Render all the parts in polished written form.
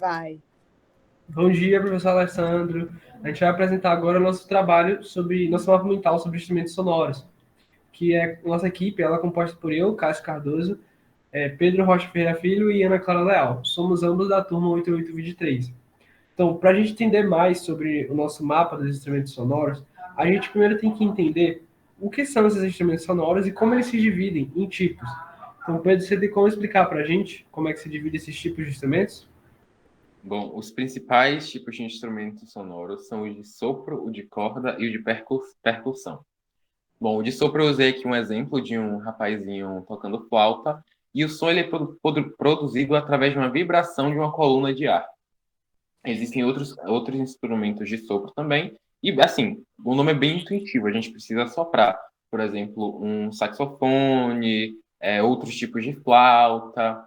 Vai. Bom dia, professor Alessandro. A gente vai apresentar agora o nosso trabalho sobre nosso mapa mental sobre instrumentos sonoros, que é nossa equipe, ela é composta por eu, Cássio Cardoso, Pedro Rocha Ferreira Filho e Ana Clara Leal. Somos ambos da turma 8823. Então, para a gente entender mais sobre o nosso mapa dos instrumentos sonoros, a gente primeiro tem que entender o que são esses instrumentos sonoros e como eles se dividem em tipos. Então, Pedro, você tem como explicar para a gente como é que se divide esses tipos de instrumentos? Bom, os principais tipos de instrumentos sonoros são o de sopro, o de corda e o de percussão. Bom, o de sopro eu usei aqui um exemplo de um rapazinho tocando flauta, e o som ele é produzido através de uma vibração de uma coluna de ar. Existem outros instrumentos de sopro também, e assim, o nome é bem intuitivo, a gente precisa soprar. Por exemplo, um saxofone, outros tipos de flauta.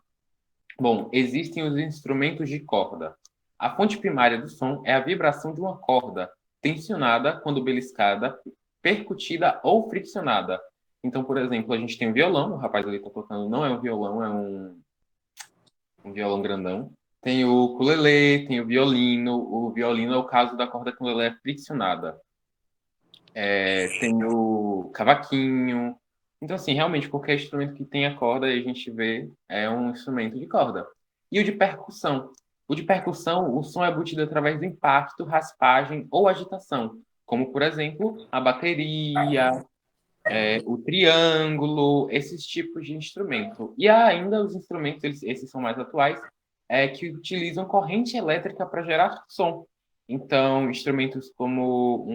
Bom, existem os instrumentos de corda. A fonte primária do som é a vibração de uma corda, tensionada quando beliscada, percutida ou friccionada. Então, por exemplo, a gente tem o violão, o rapaz ali está tocando, não é um violão, é um violão grandão. Tem o ukulele, tem o violino é o caso da corda quando ela é friccionada. Tem o cavaquinho. Então, assim, realmente, qualquer instrumento que tenha corda, a gente vê, é um instrumento de corda. E o de percussão? O de percussão, o som é embutido através do impacto, raspagem ou agitação, como, por exemplo, a bateria, o triângulo, esses tipos de instrumento. E há ainda os instrumentos, esses são mais atuais, que utilizam corrente elétrica para gerar som. Então, instrumentos como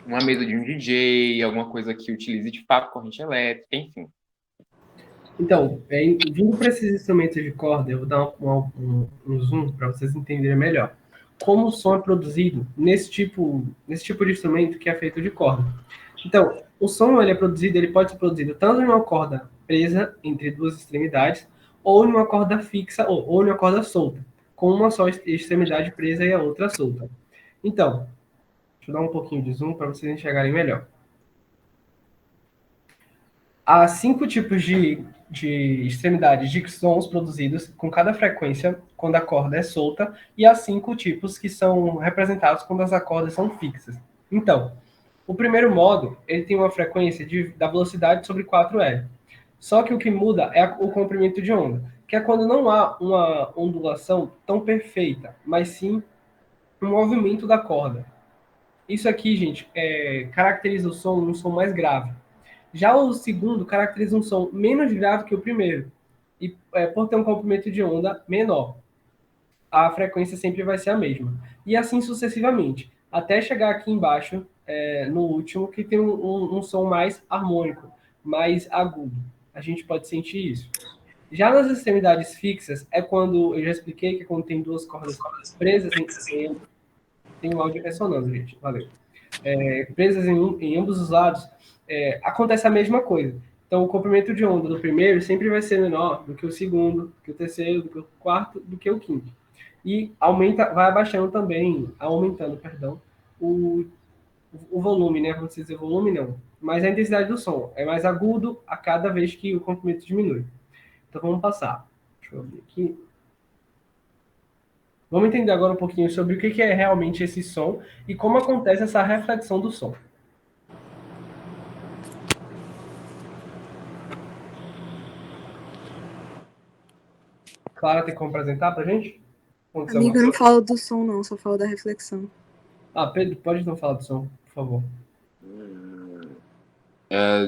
uma mesa de um DJ, alguma coisa que utilize de fato corrente elétrica, enfim. Então, vindo para esses instrumentos de corda, eu vou dar um zoom para vocês entenderem melhor. Como o som é produzido nesse tipo de instrumento que é feito de corda. Então, o som ele pode ser produzido tanto em uma corda presa entre duas extremidades, ou em uma corda fixa, ou em uma corda solta, com uma só extremidade presa e a outra solta. Então, deixa eu dar um pouquinho de zoom para vocês enxergarem melhor. Há 5 tipos de extremidades de sons produzidos com cada frequência quando a corda é solta, e há 5 tipos que são representados quando as cordas são fixas. Então, o primeiro modo, ele tem uma frequência da velocidade sobre 4L. Só que o que muda é o comprimento de onda, que é quando não há uma ondulação tão perfeita, mas sim um movimento da corda. Isso aqui, gente, caracteriza o som um som mais grave. Já o segundo caracteriza um som menos grave que o primeiro, e por ter um comprimento de onda menor. A frequência sempre vai ser a mesma. E assim sucessivamente, até chegar aqui embaixo, no último, que tem um som mais harmônico, mais agudo. A gente pode sentir isso. Já nas extremidades fixas, é quando, eu já expliquei, que é quando tem duas cordas presas tem um áudio ressonando, gente, valeu. Presas em ambos os lados, acontece a mesma coisa. Então, o comprimento de onda do primeiro sempre vai ser menor do que o segundo, do que o terceiro, do que o quarto, do que o quinto. E vai abaixando também, aumentando, perdão, o volume, né? Vamos dizer volume não, mas a intensidade do som é mais agudo a cada vez que o comprimento diminui. Então, vamos passar. Deixa eu abrir aqui. Vamos entender agora um pouquinho sobre o que é realmente esse som e como acontece essa reflexão do som. Clara, tem como apresentar pra gente? Amiga, eu não falo do som, não, só falo da reflexão. Pedro, pode não falar do som, por favor.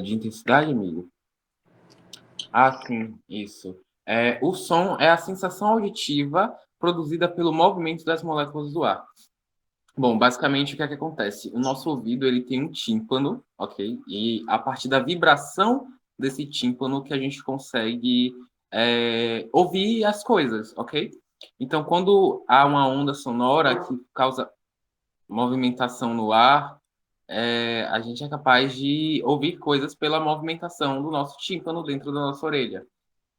De intensidade, amigo? Sim, isso. O som é a sensação auditiva produzida pelo movimento das moléculas do ar. Bom, basicamente, o que é que acontece? O nosso ouvido, ele tem um tímpano, ok? E a partir da vibração desse tímpano que a gente consegue ouvir as coisas, ok? Então, quando há uma onda sonora que causa movimentação no ar, a gente é capaz de ouvir coisas pela movimentação do nosso tímpano dentro da nossa orelha.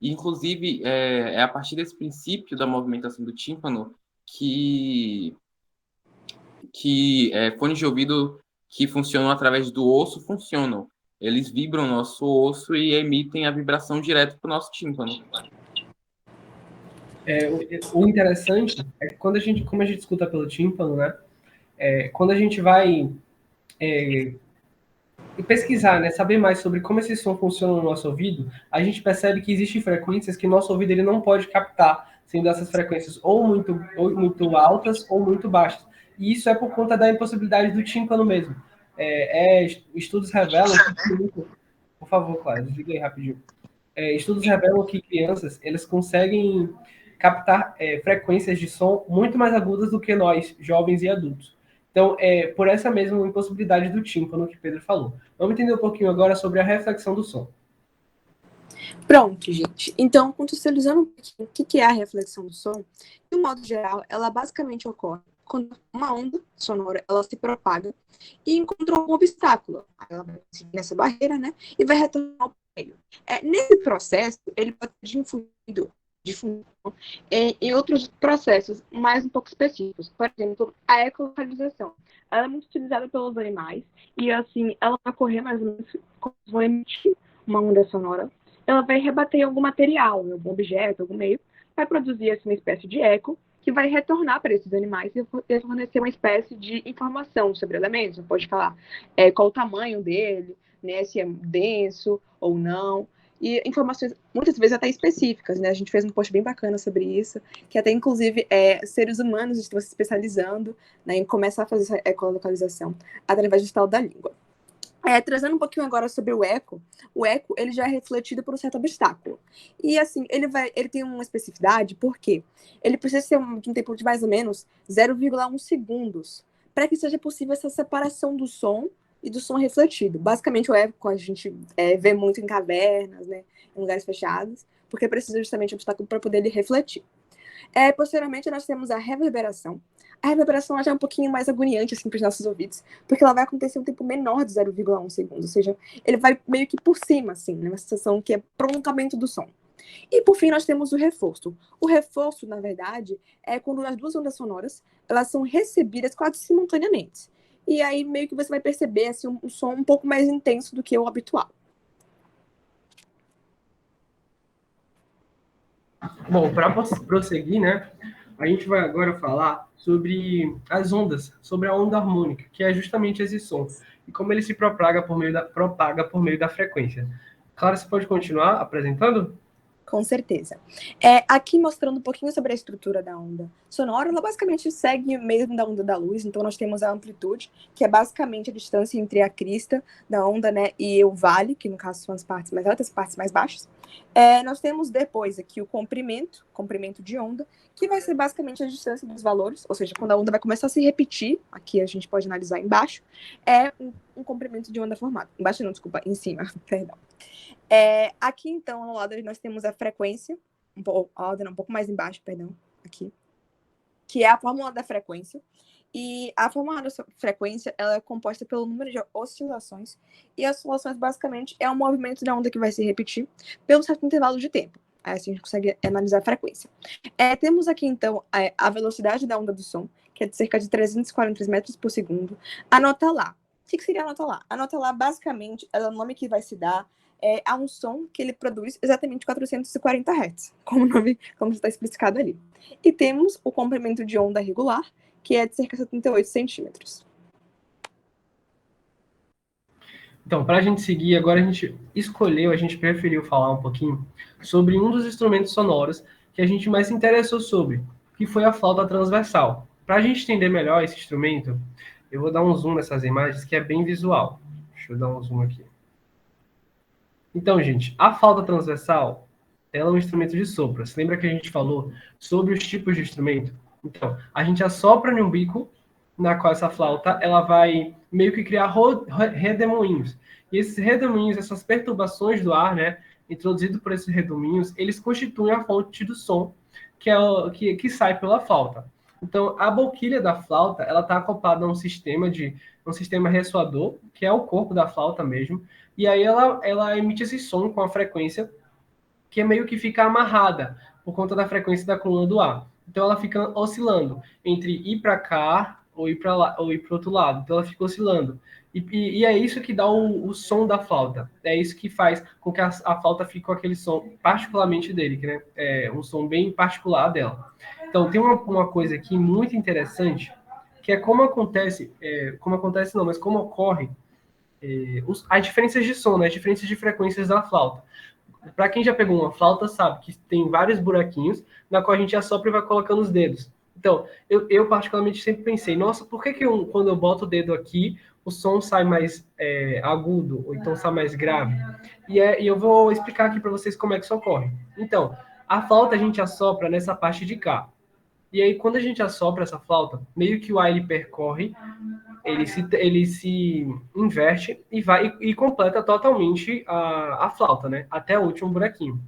E, inclusive, é a partir desse princípio da movimentação do tímpano que fones de ouvido que funcionam através do osso funcionam. Eles vibram o nosso osso e emitem a vibração direto para o nosso tímpano. O interessante é que quando como a gente escuta pelo tímpano, né? Quando a gente vai pesquisar, né, saber mais sobre como esse som funciona no nosso ouvido, a gente percebe que existem frequências que nosso ouvido ele não pode captar, sendo essas frequências ou muito altas ou muito baixas. E isso é por conta da impossibilidade do tímpano mesmo. Estudos revelam que, por favor, Clara, desliga aí rapidinho. Estudos revelam que crianças eles conseguem captar frequências de som muito mais agudas do que nós, jovens e adultos. Então, por essa mesma impossibilidade do tímpano que Pedro falou. Vamos entender um pouquinho agora sobre a reflexão do som. Pronto, gente. Então, contextualizando um pouquinho o que é a reflexão do som, de um modo geral, ela basicamente ocorre quando uma onda sonora ela se propaga e encontrou um obstáculo. Ela vai seguir nessa barreira, né? E vai retornar ao meio. Nesse processo, ele pode ser difundido em outros processos mais um pouco específicos. Por exemplo, a ecolocalização. Ela é muito utilizada pelos animais e, assim, ela vai ocorrer mais ou menos quando vão emitir uma onda sonora. Ela vai rebater algum material, algum objeto, algum meio, vai produzir assim, uma espécie de eco que vai retornar para esses animais e fornecer uma espécie de informação sobre elementos. Pode falar qual o tamanho dele, né, se é denso ou não. E informações, muitas vezes até específicas, né? A gente fez um post bem bacana sobre isso, que até, inclusive, seres humanos estão se especializando, né, em começar a fazer essa ecolocalização através do estado da língua. Trazendo um pouquinho agora sobre o eco ele já é refletido por um certo obstáculo. E assim, ele tem uma especificidade porque ele precisa ser de um tempo de mais ou menos 0,1 segundos para que seja possível essa separação do som e do som refletido. Basicamente, o eco a gente vê muito em cavernas, né, em lugares fechados, porque precisa justamente de um obstáculo para poder ele refletir. Posteriormente, nós temos a reverberação. A reverberação já é um pouquinho mais agoniante assim, para os nossos ouvidos, porque ela vai acontecer em um tempo menor de 0,1 segundo, ou seja, ele vai meio que por cima, assim, numa sensação que é prolongamento do som. E, por fim, nós temos o reforço. O reforço, na verdade, é quando as duas ondas sonoras elas são recebidas quase simultaneamente. E aí, meio que você vai perceber assim, um som um pouco mais intenso do que o habitual. Bom, para prosseguir, né, a gente vai agora falar sobre as ondas, sobre a onda harmônica, que é justamente esse som, e como ele se propaga por meio da frequência. Clara, você pode continuar apresentando? Com certeza. Aqui mostrando um pouquinho sobre a estrutura da onda sonora, ela basicamente segue mesmo da onda da luz, então nós temos a amplitude, que é basicamente a distância entre a crista da onda, né, e o vale, que no caso são as partes mais altas, as partes mais baixas. Nós temos depois aqui o comprimento de onda, que vai ser basicamente a distância dos valores, ou seja, quando a onda vai começar a se repetir, aqui a gente pode analisar embaixo, um comprimento de onda formado. Embaixo não, desculpa, em cima, perdão. Aqui, então, ao lado nós temos a frequência, a ordem um pouco mais embaixo, perdão, aqui, que é a fórmula da frequência. E a fórmula da frequência ela é composta pelo número de oscilações, e as oscilações, basicamente, é um movimento da onda que vai se repetir pelo certo intervalo de tempo. Assim a gente consegue analisar a frequência. Temos aqui, então, a velocidade da onda do som, que é de cerca de 343 metros por segundo. A nota Lá. O que seria a nota Lá? A nota Lá, basicamente, é o nome que vai se dar a um som que ele produz exatamente 440 Hz, como está explicado ali. E temos o comprimento de onda regular, que é de cerca de 78 centímetros. Então, para a gente seguir, agora a gente preferiu falar um pouquinho sobre um dos instrumentos sonoros que a gente mais se interessou sobre, que foi a flauta transversal. Para a gente entender melhor esse instrumento, eu vou dar um zoom nessas imagens, que é bem visual. Deixa eu dar um zoom aqui. Então, gente, a flauta transversal, ela é um instrumento de sopro. Você lembra que a gente falou sobre os tipos de instrumento? Então, a gente assopra em um bico, na qual essa flauta, ela vai meio que criar redemoinhos. E esses redemoinhos, essas perturbações do ar, né, introduzido por esses redemoinhos, eles constituem a fonte do som que sai pela flauta. Então, a boquilha da flauta, ela está acoplada a um sistema ressoador, que é o corpo da flauta mesmo, e aí ela emite esse som com a frequência que meio que fica amarrada por conta da frequência da coluna do ar. Então ela fica oscilando entre ir para cá ou ir para lá, ou ir para o outro lado. Então ela fica oscilando. E é isso que dá o som da flauta. É isso que faz com que a flauta fique com aquele som particularmente dele, que, né, é um som bem particular dela. Então tem uma coisa aqui muito interessante, que é como acontece não, mas como ocorre as diferenças de som, né, as diferenças de frequências da flauta. Para quem já pegou uma flauta, sabe que tem vários buraquinhos na qual a gente assopra e vai colocando os dedos. Então, eu particularmente sempre pensei, nossa, por que quando eu boto o dedo aqui, o som sai mais agudo, ou então sai mais grave? E eu vou explicar aqui para vocês como é que isso ocorre. Então, a flauta a gente assopra nessa parte de cá. E aí, quando a gente assopra essa flauta, meio que o ar ele percorre, ele se inverte e vai e completa totalmente a flauta, né? Até o último buraquinho.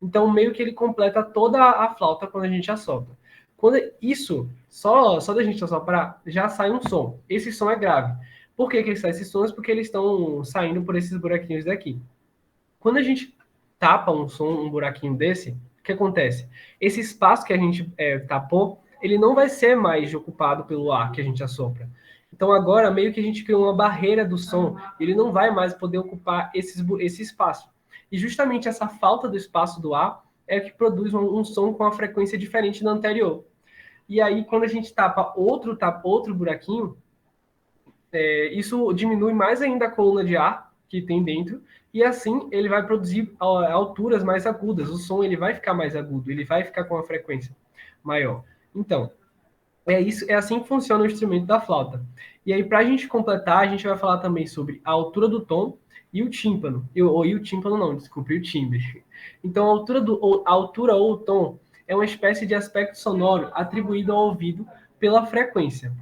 Então, meio que ele completa toda a flauta quando a gente assopra. Quando isso, só da gente assoprar, já sai um som. Esse som é grave. Por que sai esses sons? Porque eles estão saindo por esses buraquinhos daqui. Quando a gente tapa um buraquinho desse, o que acontece? Esse espaço que a gente tapou, ele não vai ser mais ocupado pelo ar que a gente assopra. Então agora meio que a gente criou uma barreira do som, ele não vai mais poder ocupar esse espaço. E justamente essa falta do espaço do ar é que produz um som com uma frequência diferente da anterior. E aí quando a gente tapa outro buraquinho, isso diminui mais ainda a coluna de ar que tem dentro, e assim ele vai produzir alturas mais agudas. O som ele vai ficar mais agudo, ele vai ficar com uma frequência maior. Então, é assim que funciona o instrumento da flauta. E aí, para a gente completar, a gente vai falar também sobre a altura do tom e o tímpano. E o tímpano não, desculpe, o timbre. Então, a altura ou o tom é uma espécie de aspecto sonoro atribuído ao ouvido pela frequência.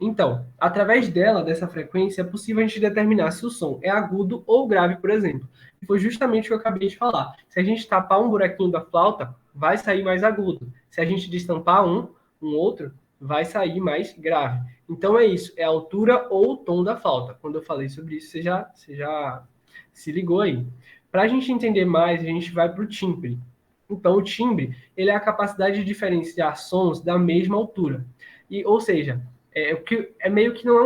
Então, através dessa frequência, é possível a gente determinar se o som é agudo ou grave, por exemplo. E foi justamente o que eu acabei de falar. Se a gente tapar um buraquinho da flauta, vai sair mais agudo. Se a gente destampar um outro, vai sair mais grave. Então é isso, é a altura ou o tom da flauta. Quando eu falei sobre isso, você já se ligou aí. Para a gente entender mais, a gente vai para o timbre. Então, o timbre, ele é a capacidade de diferenciar sons da mesma altura. Ou seja, meio que não é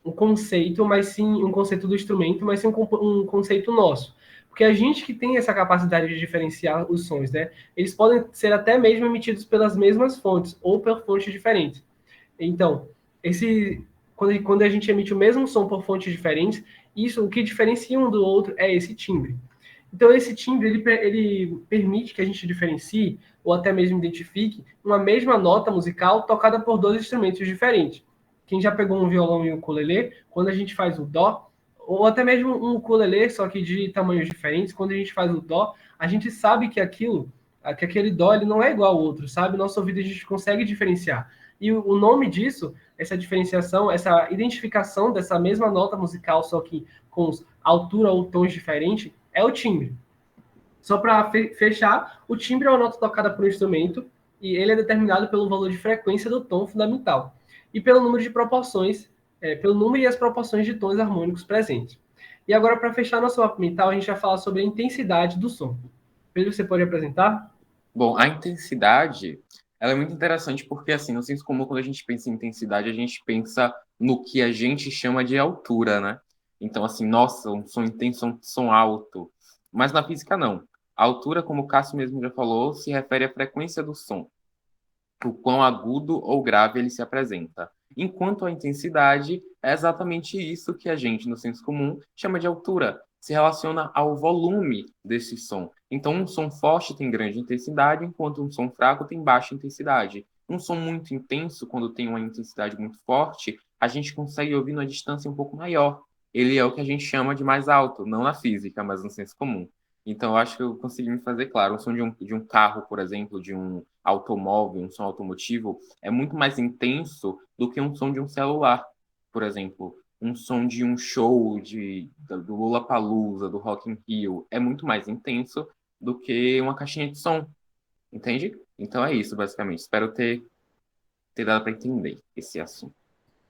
um conceito, mas sim um conceito do instrumento, mas sim um conceito nosso. Porque a gente que tem essa capacidade de diferenciar os sons, né? Eles podem ser até mesmo emitidos pelas mesmas fontes ou por fontes diferentes. Então, quando a gente emite o mesmo som por fontes diferentes, o que diferencia um do outro é esse timbre. Então, esse timbre, ele permite que a gente diferencie, ou até mesmo identifique, uma mesma nota musical tocada por dois instrumentos diferentes. Quem já pegou um violão e um ukulele, quando a gente faz o dó, ou até mesmo um ukulele, só que de tamanhos diferentes, quando a gente faz o dó, a gente sabe que aquele dó ele não é igual ao outro, sabe? Nosso ouvido a gente consegue diferenciar. E o nome disso, essa diferenciação, essa identificação dessa mesma nota musical, só que com altura ou tons diferentes, é o timbre. Só para fechar, o timbre é uma nota tocada por um instrumento e ele é determinado pelo valor de frequência do tom fundamental e pelo número de proporções, pelo número e as proporções de tons harmônicos presentes. E agora, para fechar nosso mapa mental, a gente vai falar sobre a intensidade do som. Pedro, você pode apresentar? Bom, a intensidade, ela é muito interessante porque, assim, no senso comum, quando a gente pensa em intensidade, a gente pensa no que a gente chama de altura, né? Então, assim, nossa, um som intenso, um som alto. Mas na física, não. A altura, como o Cássio mesmo já falou, se refere à frequência do som, o quão agudo ou grave ele se apresenta. Enquanto a intensidade é exatamente isso que a gente, no senso comum, chama de altura. Se relaciona ao volume desse som. Então, um som forte tem grande intensidade, enquanto um som fraco tem baixa intensidade. Um som muito intenso, quando tem uma intensidade muito forte, a gente consegue ouvir numa distância um pouco maior. Ele é o que a gente chama de mais alto, não na física, mas no senso comum. Então, eu acho que eu consegui me fazer claro. O som de um carro, por exemplo, de um automóvel, um som automotivo, é muito mais intenso do que um som de um celular, por exemplo. Um som de um show do Lollapalooza, do Rock in Rio, é muito mais intenso do que uma caixinha de som, entende? Então é isso, basicamente. Espero ter dado para entender esse assunto.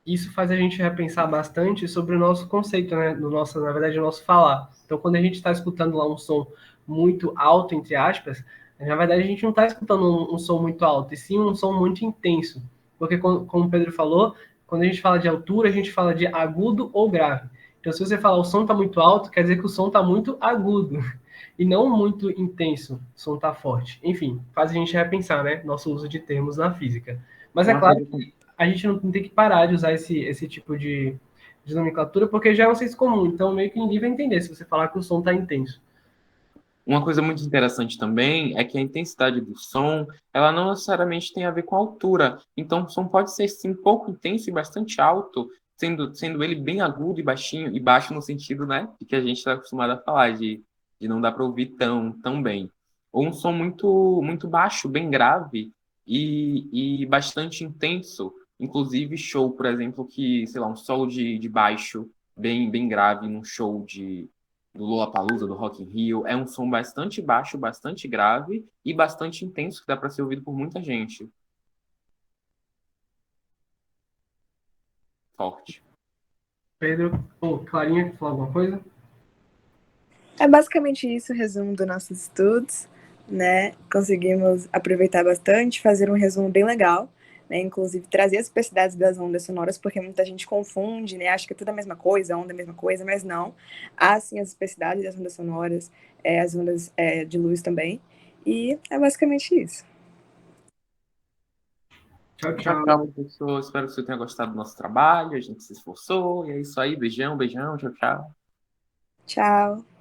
Isso faz a gente repensar bastante sobre o nosso conceito, né? Na verdade, o nosso falar. Então, quando a gente está escutando lá um som muito alto, entre aspas, na verdade, a gente não está escutando um som muito alto, e sim um som muito intenso. Porque, como o Pedro falou, quando a gente fala de altura, a gente fala de agudo ou grave. Então, se você falar o som está muito alto, quer dizer que o som está muito agudo e não muito intenso, o som está forte. Enfim, faz a gente repensar, né, nosso uso de termos na física. Mas é Uma claro coisa que a gente não tem que parar de usar esse tipo de nomenclatura, porque já é um senso comum, então meio que ninguém vai entender se você falar que o som está intenso. Uma coisa muito interessante também é que a intensidade do som, ela não necessariamente tem a ver com a altura. Então, o som pode ser, sim, pouco intenso e bastante alto, sendo ele bem agudo e baixinho, e baixo no sentido, né, de que a gente está acostumado a falar, de não dar para ouvir tão bem. Ou um som muito baixo, bem grave e bastante intenso. Inclusive, show, por exemplo, que, sei lá, um solo de baixo bem grave num show do Lollapalooza, do Rock in Rio, é um som bastante baixo, bastante grave e bastante intenso, que dá para ser ouvido por muita gente. Forte. Pedro, ou Clarinha, quer falar alguma coisa? É basicamente isso o resumo dos nossos estudos, né? Conseguimos aproveitar bastante, fazer um resumo bem legal, né? Inclusive trazer as especificidades das ondas sonoras, porque muita gente confunde, né? Acha que é tudo a mesma coisa, a onda é a mesma coisa, mas não. Há sim as especificidades das ondas sonoras, as ondas de luz também. E é basicamente isso. Tchau, Tchau, tchau. tchau, professor. Espero que você tenha gostado do nosso trabalho. A gente se esforçou. E é isso aí. Beijão, beijão. Tchau, tchau. Tchau.